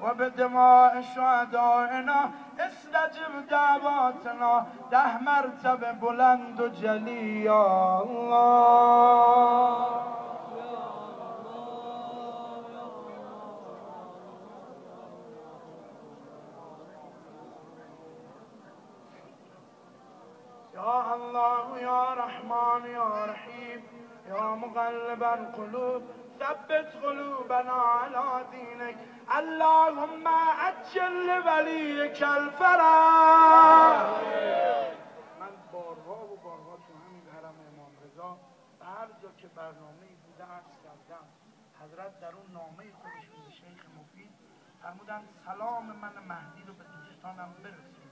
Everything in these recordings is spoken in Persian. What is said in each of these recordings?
وبدماء شهدائنا استجب دعواتنا 10 مرتبه بلند و جلی یا الله. یا الله یا رحمان یا رحیم یا مقلب القلوب ثبت قلوبنا على دينك. اللهم عجل لوليك الفرج. من بارها و بارها تو همین حرم امام رضا به هر جا که برنامه‌ای بوده عرض کردم، حضرت در اون نامه خودشون به شیخ مفید فرمودن سلام من مهدی رو به دوستانم برسید،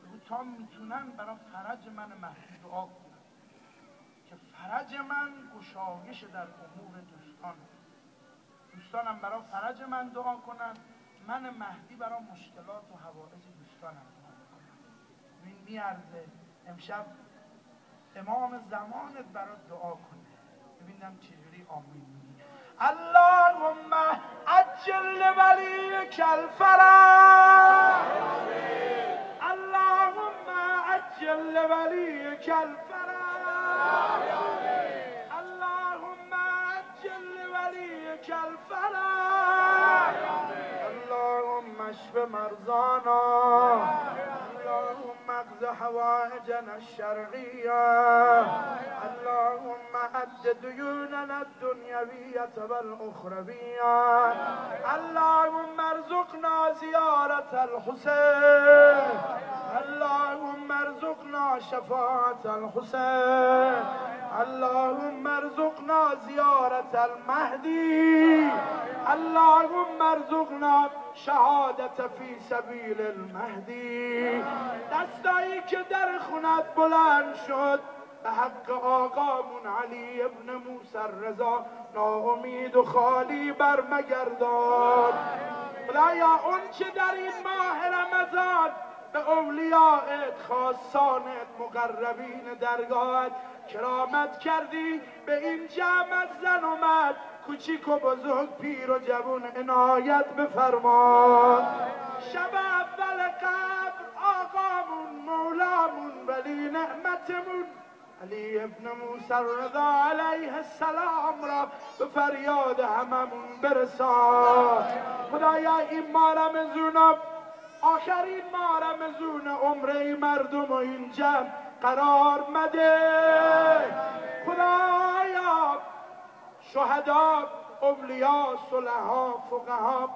بگو تا میتونن برای فرج من مهدی دعا کنن که فرج من گشایش در امور دوستانم برای فرج من دعا کنن، من مهدی برای مشکلات و حوادث دوستانم دعا کنن. این میارزه امشب امام زمانت برای دعا کنه، ببینم چجوری آمین میگی. اللهم عجل لولیک الفرج. اللهم عجل لولیک الفرج. الفرج. اللهم اشف مرضانا. اللهم اقض حوائجنا الشرعية. اللهم أد ديوننا الدنيوية والأخروية. اللهم ارزقنا زيارة الحسين. اللهم ارزقنا شفاعة الحسين. اللهم ارزقنا زيارة المهدي. اللهم ارزقنا شهادة في سبيل المهدی. دستایی که در خونت بلند شد به حق آقامون علی ابن موسی رضا ناامید و خالی برمگردان. خدایا اون چه در این ماه رمضان به اولیاءت، خاصانت، مقربین درگاهت کرامت کردی، به این جمع زن و مرد، کوچیک و بزرگ، پیر و جوان عنایت بفرما. شب اول قبر آقامون مولامون ولی نعمتمون علی ابن موسی رضا علیه السلام را به فریاد هممون برسان. خدایا این ماه رمضان آخرین ماه رمضان عمره مردم و این جمع قرار مده. خدایا شهدا، اولیا، صلحا، فقها،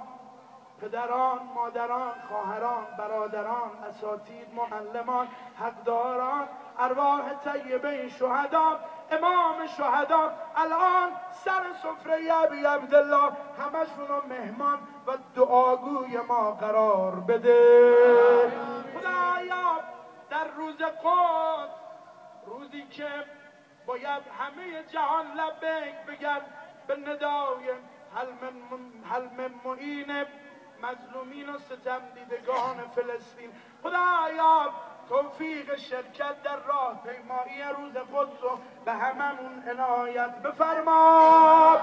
پدران، مادران، خواهران، برادران، اساتید، معلمان، حقداران، ارواح طیبه شهدا، امام شهدا الان سر سفره ابی عبدالله همشون رو مهمان و دعاگوی ما قرار بده. خدایا در روز قدس، روزی که باید همه جهان لبیک بگن به ندای حل من معین مظلومین و ستم دیدگان فلسطین، خدایا توفیق شرکت در راه پیمایی روز قدس رو به هممون عنایت بفرما.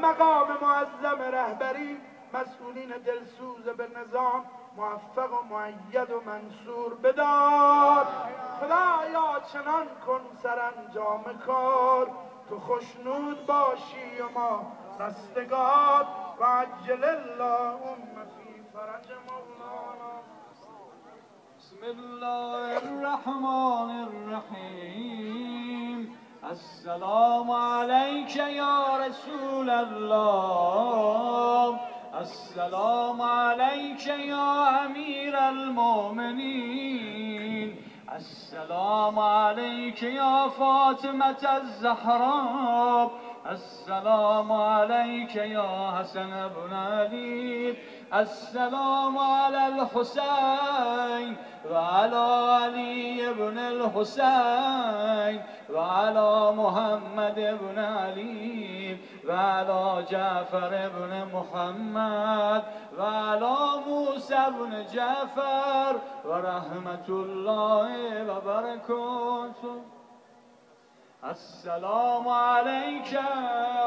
مقام معظم رهبری، مسئولین دلسوز به نظام موفق و مؤید و منصور بدار. خدایا چنان کن سرانجام کار تو خوشنود باشی و ما رستگار. و عجل اللهم فی فرج مولانا. بسم الله الرحمن الرحیم. السلام علیک یا رسول الله. السلام علیک یا امیر المؤمنین. السلام علیک یا فاطمة الزهرا. السلام علیک یا حسن بن علی. السلام علی الحسین و علی علی بن الحسین و علی محمد بن علی و علی جعفر بن محمد و علی موسی بن جعفر و رحمت الله و برکاته. السلام عليك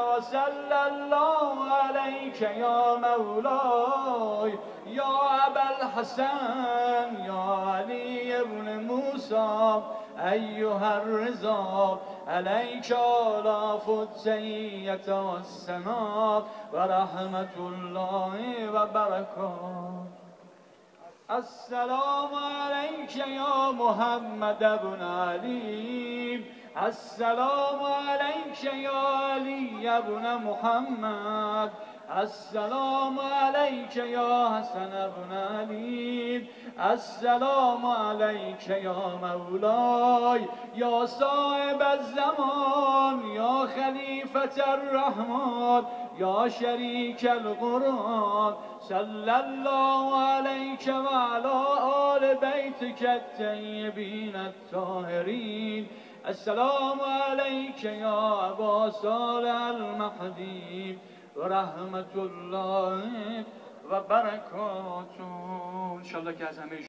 وصلى الله عليك يا مولاي يا أبا الحسن يا علي بن موسى أيها الرضا عليك آلاف التحية والسلام ورحمة الله وبركاته. السلام عليك يا محمد بن علي السلام عليك يا علي بن محمد السلام عليك يا حسن بن علي السلام عليك يا مولاي يا صاحب الزمان يا خليفة الرحمن يا شريك القرآن صلى الله عليك وعلى آل بيتك الطيبين الطاهرين. السلام عليك يا أبا صالح المهدي ورحمة الله وبركاته. انشاءالله که از همه